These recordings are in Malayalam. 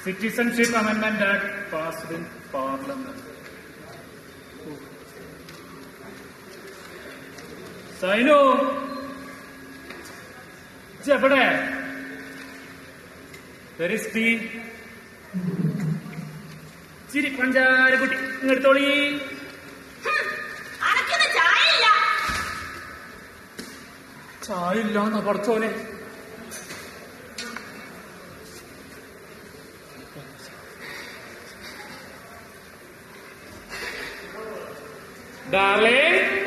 Citizenship Amendment Act passed in Parliament. Sainu, Jabade, where is the Chiri Panjari Gutti Nirtoli? Child on the Portone. Darling.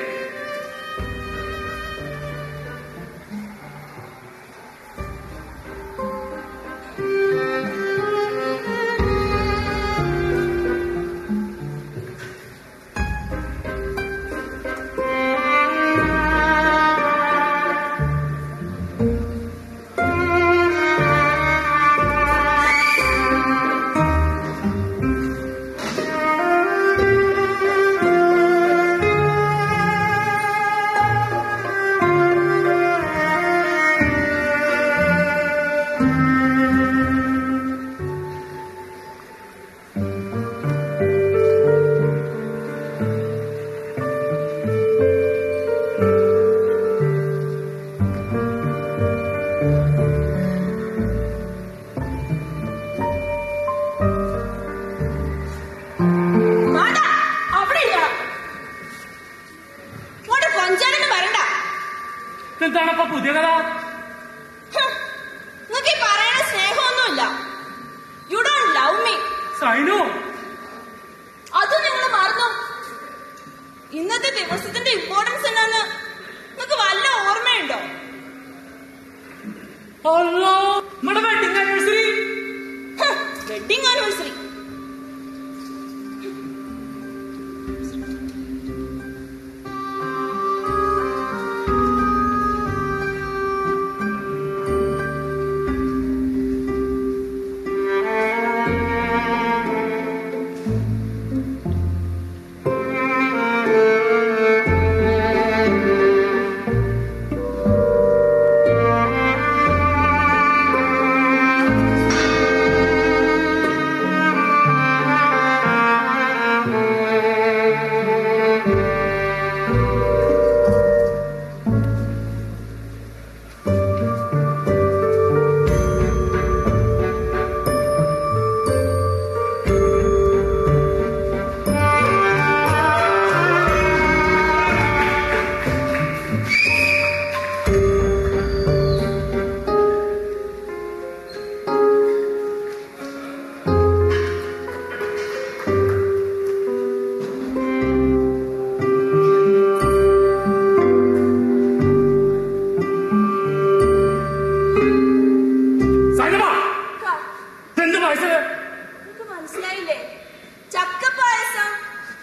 ഇന്നത്തെ ദിവസത്തിന്റെ ഇമ്പോർട്ടൻസ് എന്നാണ് നിങ്ങൾക്ക് വല്ല ഓർമ്മയുണ്ടോ? Wedding anniversary.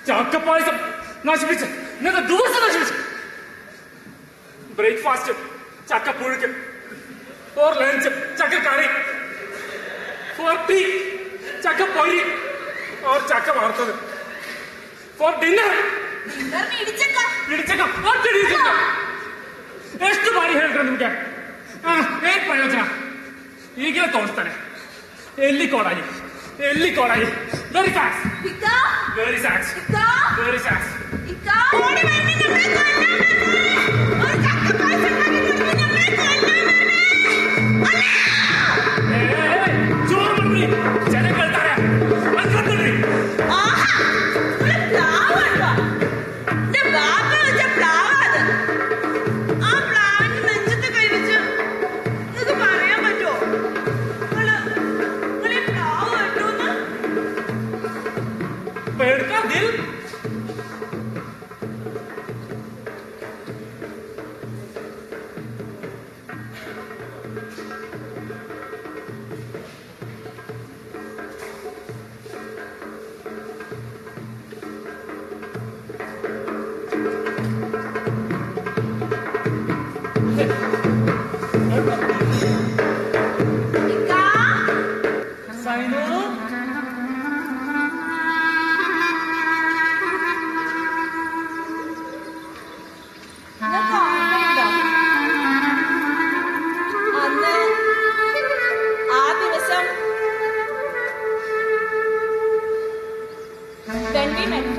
ചക്കപ്പായസം നശിപ്പിച്ച് ഇന്നത്തെ ദിവസം നശിപ്പിച്ചു. ബ്രേക്ക്ഫാസ്റ്റ് ചക്കപ്പുഴുക്ക്, ഫോർ ലഞ്ച് ചക്കക്കറി, ഫോർ ടീ ചക്കപ്പൊരി और ചക്ക വറുത്തത്, ಫಾರ್ ಡಿನ್ನರ್ ಇಡಿಚಕ್ಕ. ಎಷ್ಟು ಬಾರಿ ಹೇಳ್ತಾರೆ ನಿಮ್ಗೆ? ಏನ್ ಪ್ರಯೋಜನ? ಈಗಲೇ ತೋರಿಸ್ತಾನೆ. ಎಲ್ಲಿ ಕೊಡಾಯಿ, ಎಲ್ಲಿ ಕೊಡಾಯಿ? Very fax, very fax, very fax. ಜೋರ್ ಮಾಡ್ರಿ, ಜನ ಕೇಳ್ತಾರೆ. ಅನ್ಕೊಂಡ್ರಿ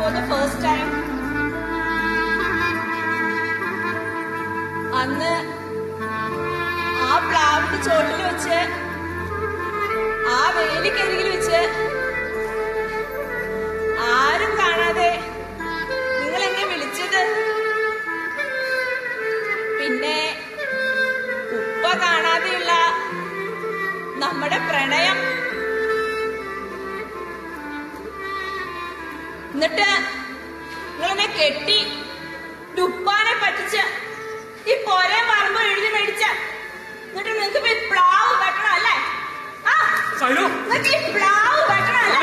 for the first time. അന്ന് ആ പ്ലാവിന്റെ ചോട്ടിൽ വെച്ച്, ആ വേലിക്കരികിൽ വെച്ച്, ആരും കാണാതെ നിങ്ങൾ എന്നെ വിളിച്ചത്. പിന്നെ ഉപ്പ കാണാതെയുള്ള നമ്മുടെ പ്രണയം. എന്നിട്ട് നിങ്ങളെന്നെ കെട്ടി ഉപ്പാനെ പറ്റിച്ച് ഈ പോരെ പറമ്പ് എഴുതി മേടിച്ച. എന്നിട്ട് നിങ്ങൾക്ക് ഈ പ്ലാവ് വെട്ടണം അല്ലേ? ആ നിങ്ങൾക്ക് ഈ പ്ലാവ് വെട്ടണം അല്ലേ?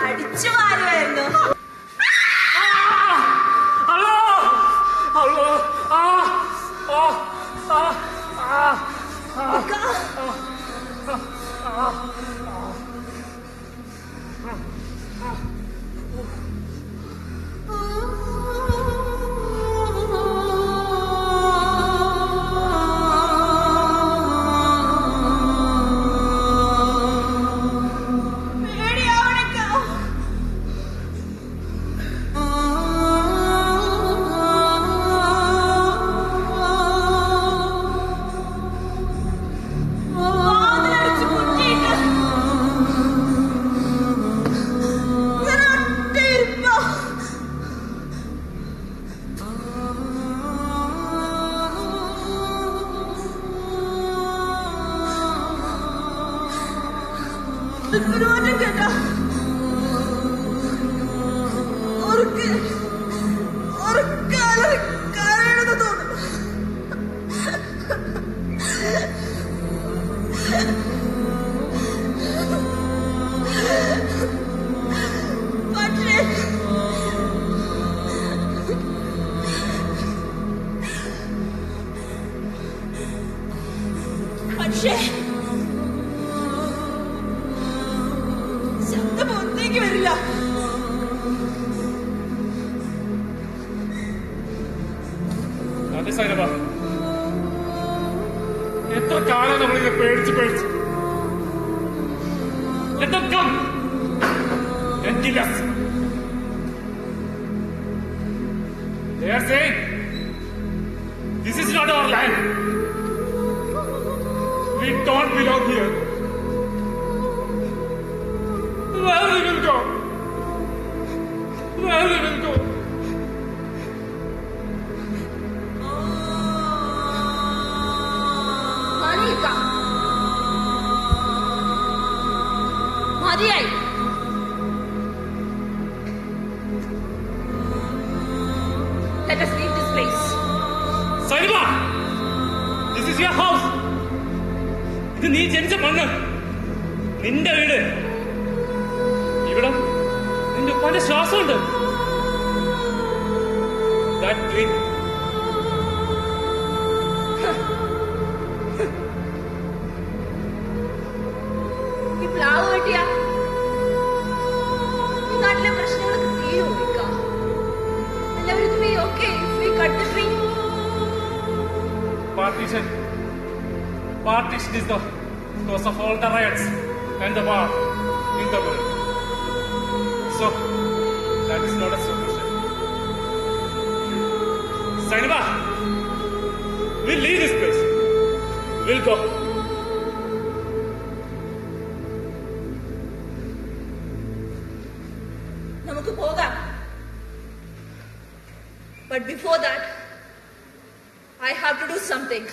അടിച്ചു മാറുമായിരുന്നു. പക്ഷേ ശബ്ദം ഒന്നേക്ക് വരില്ല. അതെ സൈനബ, എത്ര കാലം നമ്മളിങ്ങനെ പേടിച്ച് പേടിച്ച്. Let them come and kill us. They are saying this is not our land. We don't belong here. Where we will go? Where we will go? മതിയായി. Let us leave this place. Sahiba, this is your house. ഇത് നീ ജനിച്ച മണ്ണ്, നിന്റെ വീട്. ഇവിടെ നിന്റെ ഉപ്പാന്റെ ശ്വാസമുണ്ട്. That tree. ഈ പ്ലാവ് വെട്ടിയ നാട്ടിലെ പ്രശ്നങ്ങളൊക്കെ തീരുമാനിക്കാം. എല്ലാവരും be okay if we cut the tree. Partition is the cause of all the riots and the war in the world. So, that is not a solution. Sainiba, we'll leave this place. We'll go. നമുക്ക് പോകാം. But before that, I have to do something.